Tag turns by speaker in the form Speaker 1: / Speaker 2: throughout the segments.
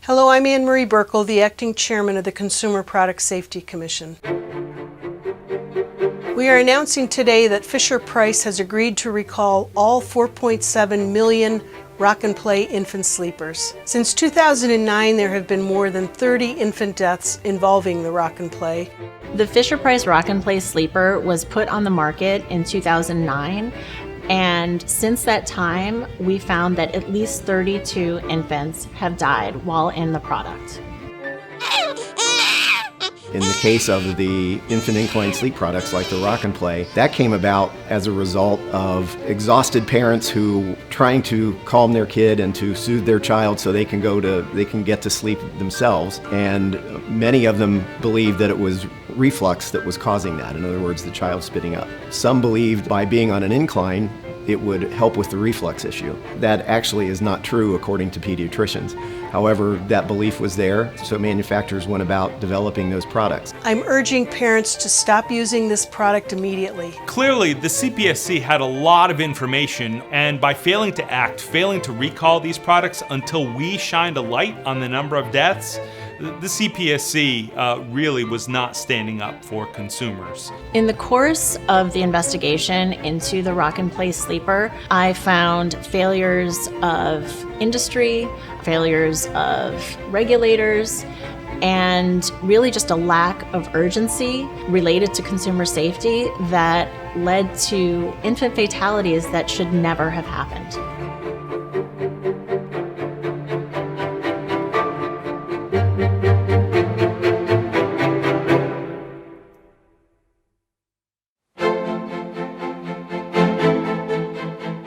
Speaker 1: Hello, I'm Anne Marie Burkle, the Acting Chairman of the Consumer Product Safety Commission. We are announcing today that FisherPrice has agreed to recall all 4.7 million Rock and Play infant sleepers. Since 2009, there have been more than 30 infant deaths involving the Rock and Play.
Speaker 2: The FisherPrice Rock and Play sleeper was put on the market in 2009, and since that time, we found that at least 32 infants have died while in the product.
Speaker 3: In the case of the infant incline sleep products like the Rock and Play, that came about as a result of exhausted parents who trying to calm their kid and to soothe their child so they can get to sleep themselves. And many of them believed that it was reflux that was causing that. In other words, the child spitting up. Some believed by being on an incline, it would help with the reflux issue. That actually is not true according to pediatricians. However, that belief was there, so manufacturers went about developing those products.
Speaker 1: I'm urging parents to stop using this product immediately.
Speaker 4: Clearly, the CPSC had a lot of information, and by failing to act, failing to recall these products until we shined a light on the number of deaths, the CPSC really was not standing up for consumers.
Speaker 2: In the course of the investigation into the Rock and Play sleeper, I found failures of industry, failures of regulators, and really just a lack of urgency related to consumer safety that led to infant fatalities that should never have happened.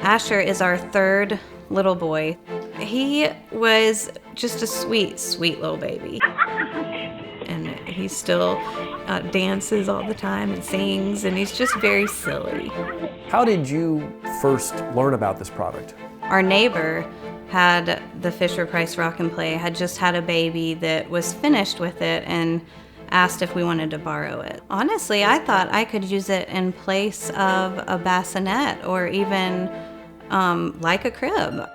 Speaker 5: Asher is our third little boy. He was just a sweet, sweet little baby. And he still dances all the time and sings, and he's just very silly.
Speaker 6: How did you first learn about this product?
Speaker 5: Our neighbor had the FisherPrice Rock and Play, had just had a baby that was finished with it and asked if we wanted to borrow it. Honestly, I thought I could use it in place of a bassinet or even like a crib.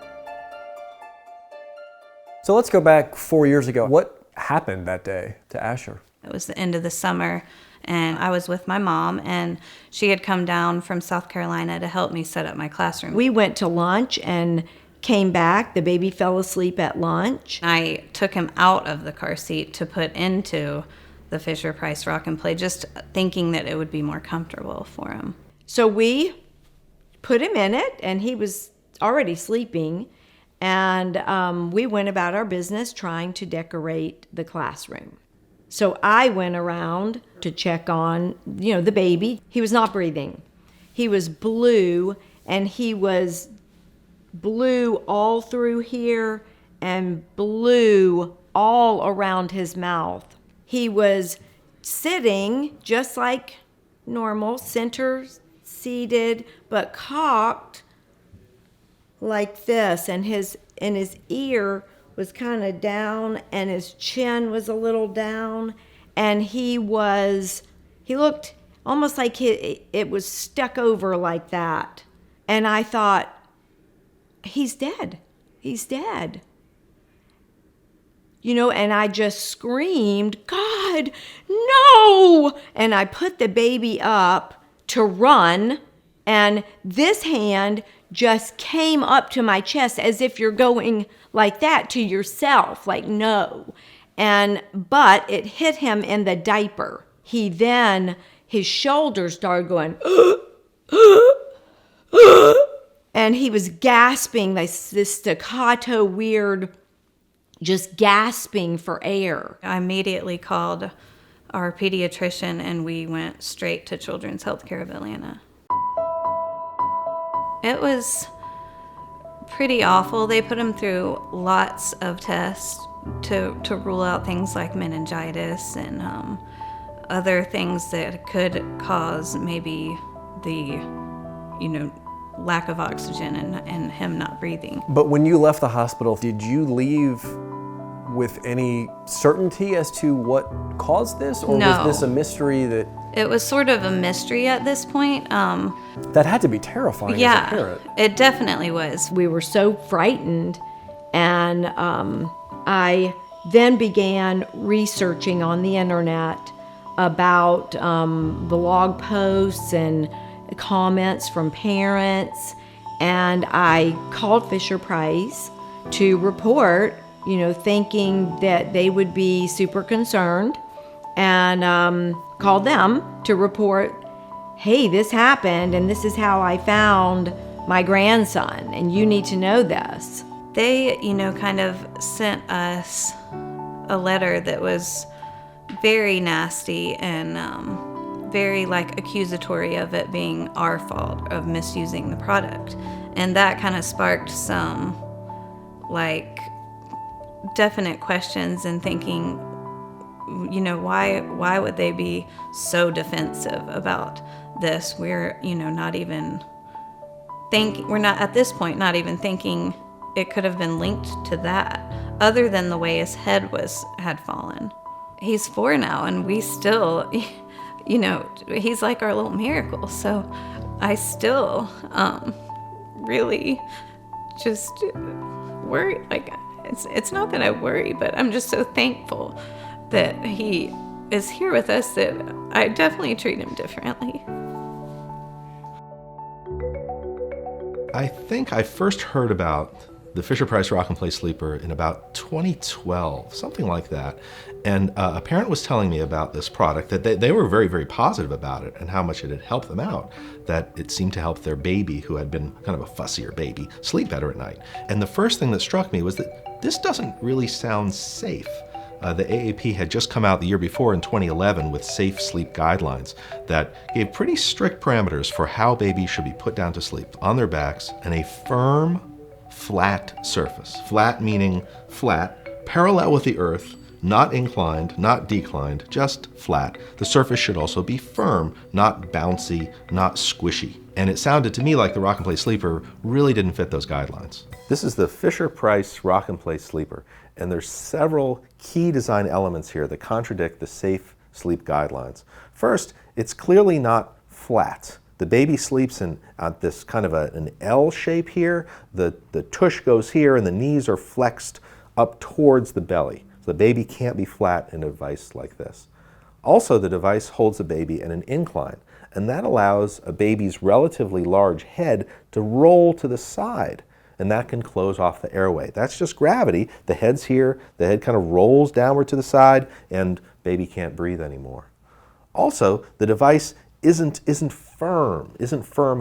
Speaker 6: So let's go back 4 years ago. What happened that day to Asher?
Speaker 5: It was the end of the summer, and I was with my mom, and she had come down from South Carolina to help me set up my classroom.
Speaker 7: We went to lunch and came back. The baby fell asleep at lunch.
Speaker 5: I took him out of the car seat to put into the FisherPrice Rock and Play, just thinking that it would be more comfortable for him.
Speaker 7: So we put him in it, and he was already sleeping, and we went about our business trying to decorate the classroom. So I went around to check on, the baby. He was not breathing. He was blue, and he was blue all through here and blue all around his mouth. He was sitting just like normal, center seated, but cocked like this, and his ear was kind of down, and his chin was a little down, and he looked almost like it was stuck over like that. And I thought, he's dead. And I just screamed, God, no! And I put the baby up to run, and this hand just came up to my chest as if you're going like that to yourself, like no. But it hit him in the diaper. His shoulders started going, and he was gasping, this staccato weird, just gasping for air.
Speaker 5: I immediately called our pediatrician, and we went straight to Children's Healthcare of Atlanta. It was pretty awful. They put him through lots of tests to rule out things like meningitis and other things that could cause maybe the, lack of oxygen and him not breathing.
Speaker 6: But when you left the hospital, did you leave with any certainty as to what caused this? Or
Speaker 5: No.
Speaker 6: was this a mystery that...
Speaker 5: It was sort of a mystery at this point.
Speaker 6: That had to be terrifying as a parent.
Speaker 5: It definitely was.
Speaker 7: We were so frightened, and I then began researching on the internet about blog posts and comments from parents, and I called FisherPrice to report, thinking that they would be super concerned, and called them to report, hey, this happened and this is how I found my grandson, and you need to know this.
Speaker 5: They, kind of sent us a letter that was very nasty and very accusatory of it being our fault of misusing the product. And that kind of sparked some definite questions and thinking, why would they be so defensive about this? We're, we're not at this point not even thinking it could have been linked to that, other than the way his head had fallen. He's 4 now, and we still, he's like our little miracle. So I still really just worry. It's not that I worry, but I'm just so thankful that he is here with us that I definitely treat him differently.
Speaker 8: I think I first heard about the FisherPrice Rock and Play Sleeper in about 2012, something like that. And a parent was telling me about this product, that they were very, very positive about it and how much it had helped them out, that it seemed to help their baby, who had been kind of a fussier baby, sleep better at night. And the first thing that struck me was that this doesn't really sound safe. The AAP had just come out the year before in 2011 with safe sleep guidelines that gave pretty strict parameters for how babies should be put down to sleep on their backs in a firm, flat surface. Flat meaning flat, parallel with the earth, not inclined, not declined, just flat. The surface should also be firm, not bouncy, not squishy. And it sounded to me like the Rock and Play Sleeper really didn't fit those guidelines. This is the FisherPrice Rock and Play Sleeper, and there's several key design elements here that contradict the safe sleep guidelines. First, it's clearly not flat. The baby sleeps in this kind of an L shape here. The tush goes here and the knees are flexed up towards the belly. So the baby can't be flat in a device like this. Also, the device holds the baby at an incline, and that allows a baby's relatively large head to roll to the side, and that can close off the airway. That's just gravity. The head's here, the head kind of rolls downward to the side, and baby can't breathe anymore. Also, the device isn't firm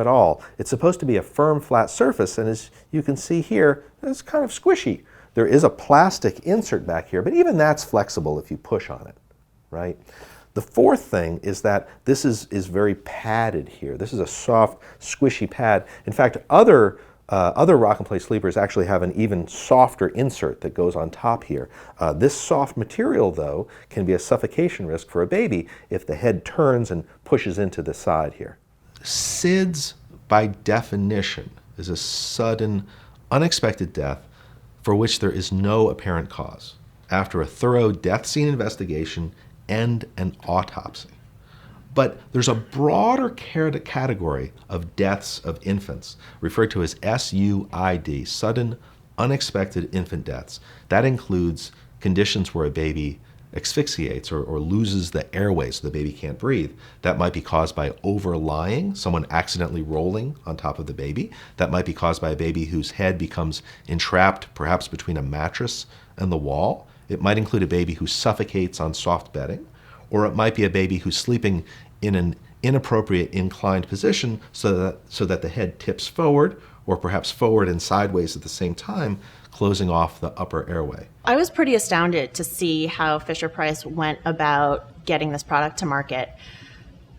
Speaker 8: at all. It's supposed to be a firm, flat surface, and as you can see here, it's kind of squishy. There is a plastic insert back here, but even that's flexible if you push on it, right? The fourth thing is that this is very padded here. This is a soft, squishy pad. In fact, other Rock and Play sleepers actually have an even softer insert that goes on top here. This soft material, though, can be a suffocation risk for a baby if the head turns and pushes into the side here. SIDS, by definition, is a sudden, unexpected death for which there is no apparent cause, after a thorough death scene investigation and an autopsy. But there's a broader category of deaths of infants, referred to as SUID, sudden unexpected infant deaths. That includes conditions where a baby asphyxiates or loses the airway so the baby can't breathe. That might be caused by overlying, someone accidentally rolling on top of the baby. That might be caused by a baby whose head becomes entrapped perhaps between a mattress and the wall. It might include a baby who suffocates on soft bedding, or it might be a baby who's sleeping in an inappropriate inclined position so that the head tips forward, or perhaps forward and sideways at the same time, closing off the upper airway.
Speaker 2: I was pretty astounded to see how FisherPrice went about getting this product to market.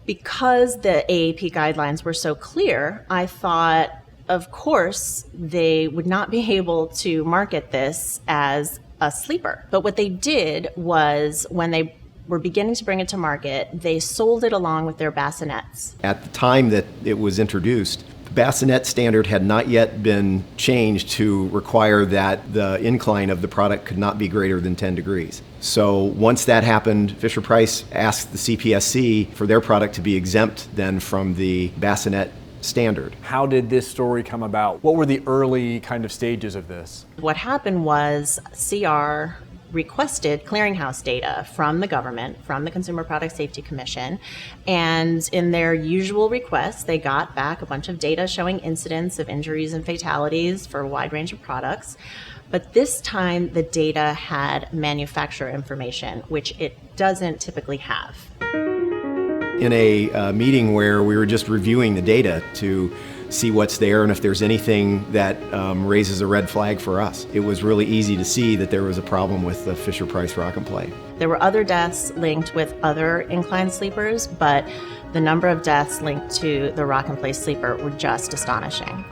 Speaker 2: Because the AAP guidelines were so clear, I thought, of course, they would not be able to market this as a sleeper. But what they did was, when they were beginning to bring it to market, they sold it along with their bassinets.
Speaker 3: At the time that it was introduced, the bassinet standard had not yet been changed to require that the incline of the product could not be greater than 10 degrees. So once that happened, FisherPrice asked the CPSC for their product to be exempt then from the bassinet standard.
Speaker 6: How did this story come about? What were the early kind of stages of this?
Speaker 2: What happened was CR requested clearinghouse data from the government, from the Consumer Product Safety Commission, and in their usual requests, they got back a bunch of data showing incidents of injuries and fatalities for a wide range of products. But this time, the data had manufacturer information, which it doesn't typically have.
Speaker 3: In a meeting where we were just reviewing the data to see what's there and if there's anything that raises a red flag for us, it was really easy to see that there was a problem with the FisherPrice Rock and Play.
Speaker 2: There were other deaths linked with other inclined sleepers, but the number of deaths linked to the Rock and Play sleeper were just astonishing.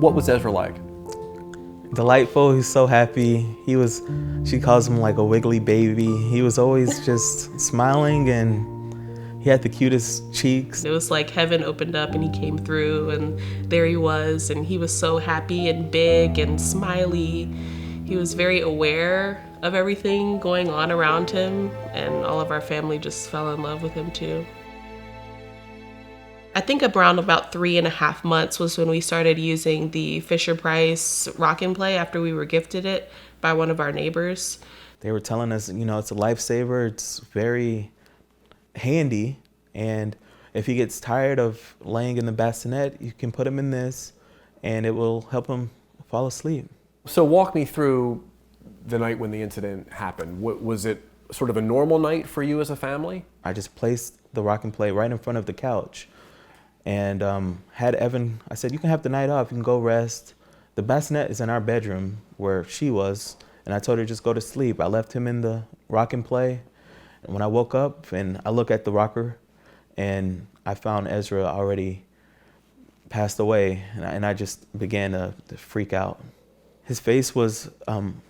Speaker 6: What was Ezra like?
Speaker 9: Delightful. He's so happy. She calls him like a wiggly baby. He was always just smiling, and he had the cutest cheeks.
Speaker 10: It was like heaven opened up and he came through, and there he was, and he was so happy and big and smiley. He was very aware of everything going on around him, and all of our family just fell in love with him too. I think around about 3.5 months was when we started using the FisherPrice Rock and Play after we were gifted it by one of our neighbors.
Speaker 9: They were telling us, it's a lifesaver. It's very handy. And if he gets tired of laying in the bassinet, you can put him in this and it will help him fall asleep.
Speaker 6: So walk me through the night when the incident happened. Was it sort of a normal night for you as a family?
Speaker 9: I just placed the Rock and Play right in front of the couch. And had Evan, I said, you can have the night off, you can go rest. The bassinet is in our bedroom where she was, and I told her just go to sleep. I left him in the Rock and Play. And when I woke up and I look at the rocker, and I found Ezra already passed away, and I just began to freak out. His face was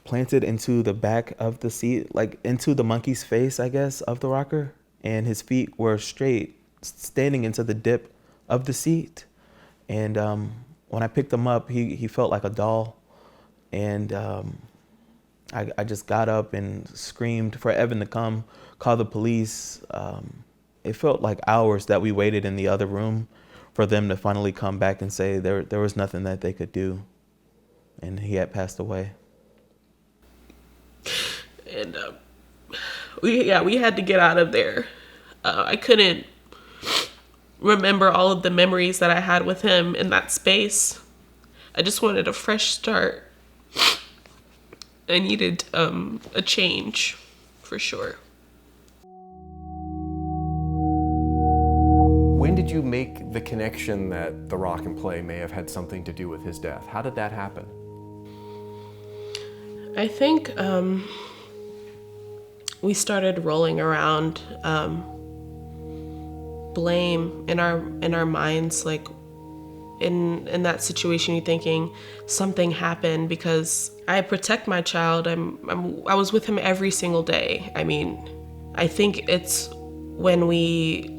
Speaker 9: planted into the back of the seat, like into the monkey's face, I guess, of the rocker, and his feet were straight, standing into the dip of the seat. And when I picked him up, he felt like a doll. And I just got up and screamed for Evan to come, call the police. It felt like hours that we waited in the other room for them to finally come back and say there was nothing that they could do. And he had passed away.
Speaker 10: And we had to get out of there. I couldn't remember all of the memories that I had with him in that space. I just wanted a fresh start. I needed a change, for sure.
Speaker 6: When did you make the connection that the Rock and Play may have had something to do with his death? How did that happen?
Speaker 10: I think we started rolling around blame in our minds, like in that situation. You're thinking something happened because I protect my child. I was with him every single day. I mean, I think it's when we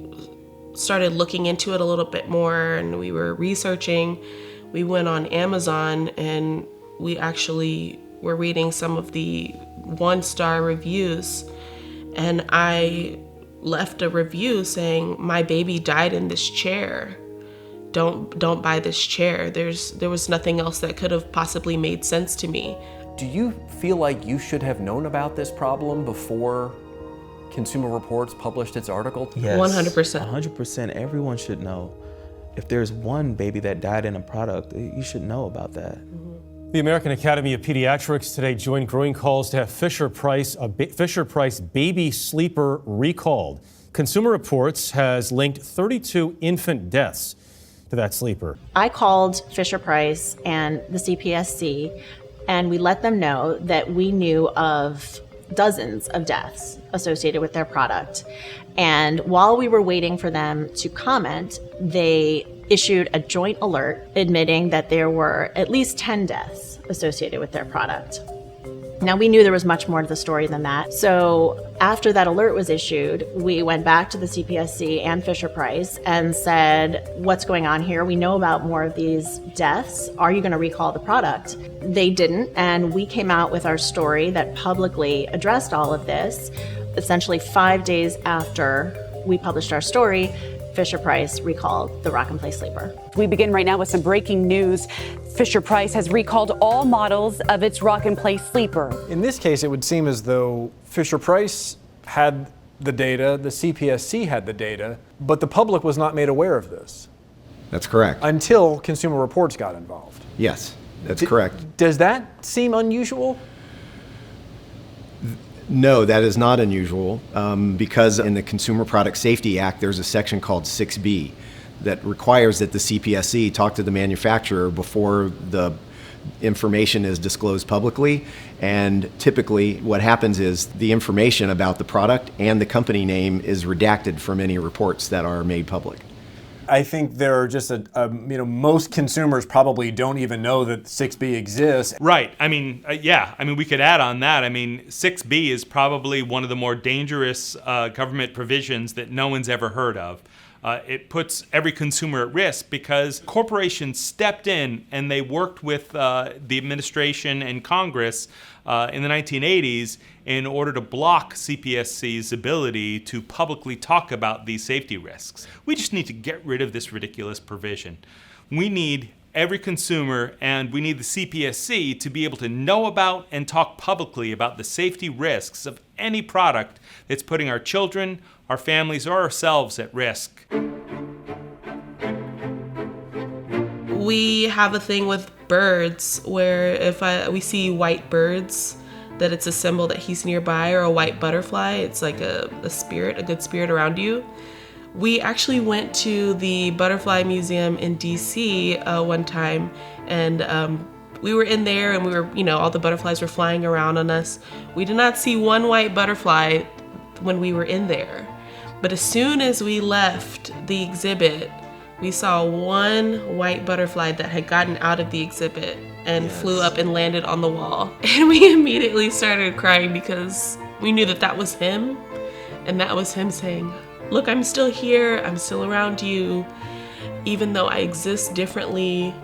Speaker 10: started looking into it a little bit more and we were researching, we went on Amazon and we actually were reading some of the 1-star reviews, and I left a review saying, my baby died in this chair. Don't buy this chair. There was nothing else that could have possibly made sense to me.
Speaker 6: Do you feel like you should have known about this problem before Consumer Reports published its article?
Speaker 9: Yes,
Speaker 10: 100%.
Speaker 9: 100%. Everyone should know. If there's one baby that died in a product, you should know about that.
Speaker 11: The American Academy of Pediatrics today joined growing calls to have FisherPrice baby sleeper recalled. Consumer Reports has linked 32 infant deaths to that sleeper.
Speaker 2: I called FisherPrice and the CPSC, and we let them know that we knew of dozens of deaths associated with their product. And while we were waiting for them to comment, they issued a joint alert admitting that there were at least 10 deaths associated with their product. Now, we knew there was much more to the story than that. So after that alert was issued, we went back to the CPSC and FisherPrice and said, what's going on here? We know about more of these deaths. Are you going to recall the product? They didn't, and we came out with our story that publicly addressed all of this, essentially 5 days after we published our story, Fisher-Price recalled the Rock and Play sleeper.
Speaker 12: We begin right now with some breaking news. Fisher-Price has recalled all models of its Rock and Play sleeper.
Speaker 6: In this case, it would seem as though Fisher-Price had the data, the CPSC had the data, but the public was not made aware of this.
Speaker 3: That's correct.
Speaker 6: Until Consumer Reports got involved.
Speaker 3: Yes, that's correct.
Speaker 6: Does that seem unusual?
Speaker 3: No, that is not unusual because in the Consumer Product Safety Act, there's a section called 6B that requires that the CPSC talk to the manufacturer before the information is disclosed publicly. And typically what happens is the information about the product and the company name is redacted from any reports that are made public.
Speaker 6: I think there are just most consumers probably don't even know that 6B exists.
Speaker 4: Right. I mean, we could add on that. I mean, 6B is probably one of the more dangerous government provisions that no one's ever heard of. It puts every consumer at risk because corporations stepped in and they worked with the administration and Congress in the 1980s in order to block CPSC's ability to publicly talk about these safety risks. We just need to get rid of this ridiculous provision. We need every consumer and we need the CPSC to be able to know about and talk publicly about the safety risks of any product that's putting our children, our families, or ourselves at risk.
Speaker 10: We have a thing with birds where if we see white birds, that it's a symbol that he's nearby, or a white butterfly, it's like a spirit, a good spirit around you. We actually went to the Butterfly Museum in DC one time, and we were in there and we were, all the butterflies were flying around on us. We did not see one white butterfly when we were in there. But as soon as we left the exhibit, we saw one white butterfly that had gotten out of the exhibit and flew up and landed on the wall. And we immediately started crying because we knew that that was him. And that was him saying, look, I'm still here, I'm still around you. Even though I exist differently,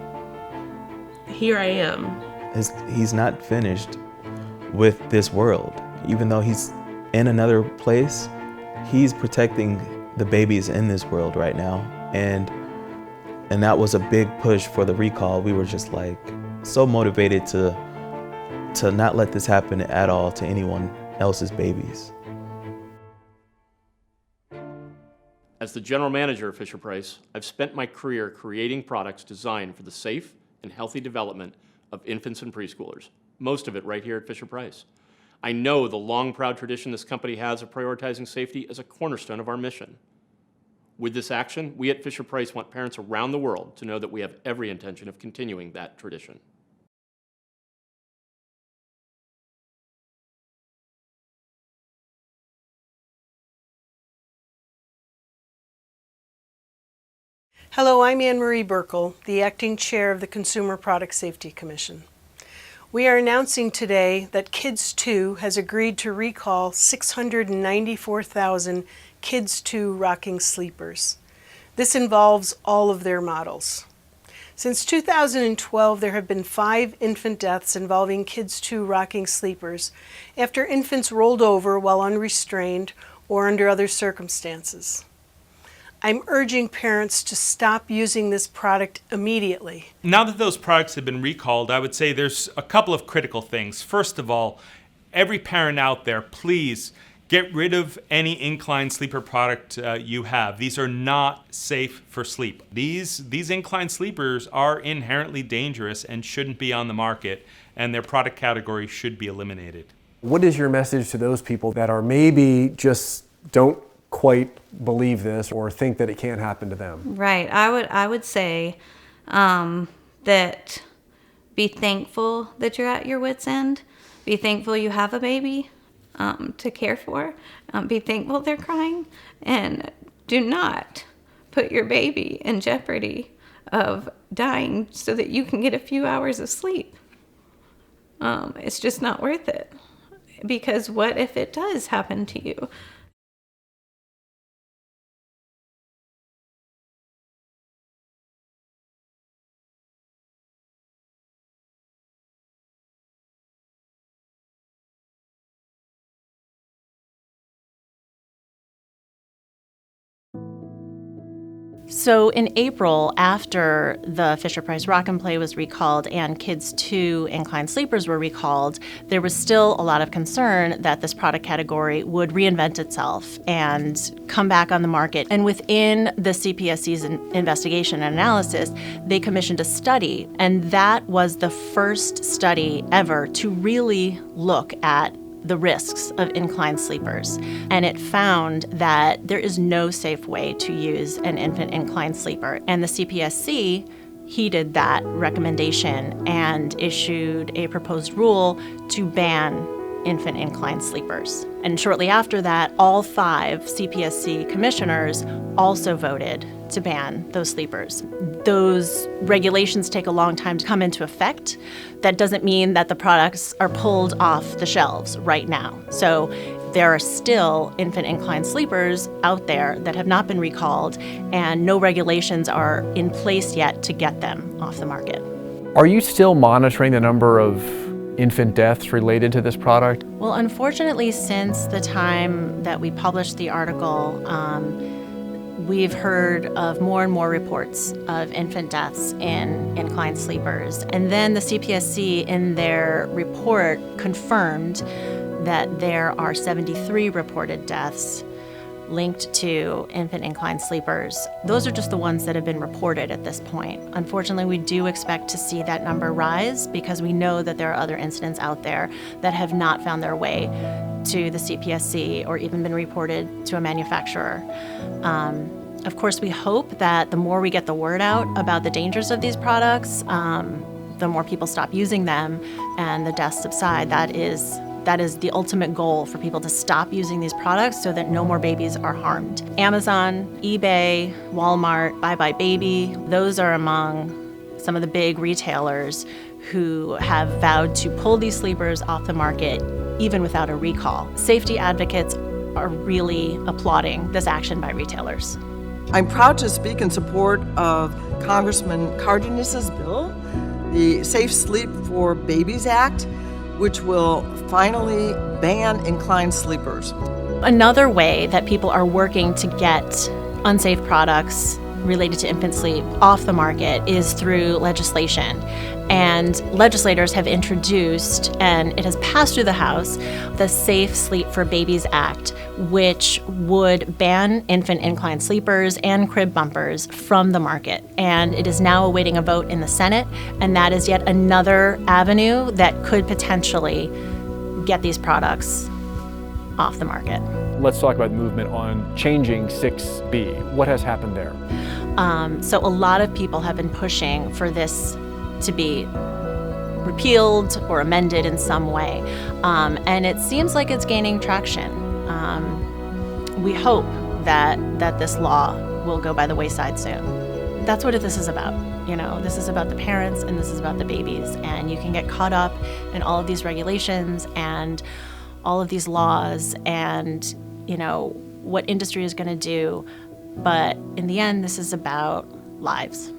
Speaker 10: here I am.
Speaker 9: He's not finished with this world. Even though he's in another place, he's protecting the babies in this world right now. And that was a big push for the recall. We were just like so motivated to not let this happen at all to anyone else's babies.
Speaker 13: As the general manager of Fisher-Price, I've spent my career creating products designed for the safe and healthy development of infants and preschoolers, most of it right here at Fisher-Price. I know the long, proud tradition this company has of prioritizing safety as a cornerstone of our mission. With this action, we at Fisher-Price want parents around the world to know that we have every intention of continuing that tradition.
Speaker 1: Hello, I'm Anne Marie Burkle, the Acting Chair of the Consumer Product Safety Commission. We are announcing today that Kids 2 has agreed to recall 694,000 Kids 2 rocking sleepers. This involves all of their models. Since 2012, there have been 5 infant deaths involving Kids 2 rocking sleepers after infants rolled over while unrestrained or under other circumstances. I'm urging parents to stop using this product immediately.
Speaker 4: Now that those products have been recalled, I would say there's a couple of critical things. First of all, every parent out there, please get rid of any incline sleeper product you have. These are not safe for sleep. These incline sleepers are inherently dangerous and shouldn't be on the market, and their product category should be eliminated.
Speaker 6: What is your message to those people that are maybe just don't quite believe this or think that it can't happen to them?
Speaker 5: Right. I would say that be thankful that you're at your wit's end. Be thankful you have a baby to care for. Be thankful they're crying. And do not put your baby in jeopardy of dying so that you can get a few hours of sleep. It's just not worth it. Because what if it does happen to you?
Speaker 2: So in April, after the FisherPrice Rock and Play was recalled and Kids 2 inclined sleepers were recalled, there was still a lot of concern that this product category would reinvent itself and come back on the market. And within the CPSC's investigation and analysis, they commissioned a study, and that was the first study ever to really look at the risks of inclined sleepers. And it found that there is no safe way to use an infant inclined sleeper. And the CPSC heeded that recommendation and issued a proposed rule to ban infant inclined sleepers. And shortly after that, all 5 CPSC commissioners also voted to ban those sleepers. Those regulations take a long time to come into effect. That doesn't mean that the products are pulled off the shelves right now. So there are still infant inclined sleepers out there that have not been recalled, and no regulations are in place yet to get them off the market.
Speaker 6: Are you still monitoring the number of infant deaths related to this product?
Speaker 2: Well, unfortunately, since the time that we published the article, we've heard of more and more reports of infant deaths in inclined sleepers. And then the CPSC, in their report, confirmed that there are 73 reported deaths linked to infant inclined sleepers. Those are just the ones that have been reported at this point. Unfortunately, we do expect to see that number rise because we know that there are other incidents out there that have not found their way to the CPSC or even been reported to a manufacturer. Of course, we hope that the more we get the word out about the dangers of these products, the more people stop using them and the deaths subside. That is the ultimate goal, for people to stop using these products so that no more babies are harmed. Amazon, eBay, Walmart, Bye Bye Baby, those are among some of the big retailers who have vowed to pull these sleepers off the market even without a recall. Safety advocates are really applauding this action by retailers.
Speaker 14: I'm proud to speak in support of Congressman Cardenas' bill, the Safe Sleep for Babies Act, which will finally ban inclined sleepers.
Speaker 2: Another way that people are working to get unsafe products related to infant sleep off the market is through legislation. And legislators have introduced, and it has passed through the House, the Safe Sleep for Babies Act, which would ban infant inclined sleepers and crib bumpers from the market. And it is now awaiting a vote in the Senate, and that is yet another avenue that could potentially get these products off the market.
Speaker 6: Let's talk about the movement on changing 6B. What has happened there?
Speaker 2: So a lot of people have been pushing for this to be repealed or amended in some way. And it seems like it's gaining traction. We hope that this law will go by the wayside soon. That's what this is about. You know, this is about the parents and this is about the babies. And you can get caught up in all of these regulations and all of these laws and, you know, what industry is going to do. But in the end, this is about lives.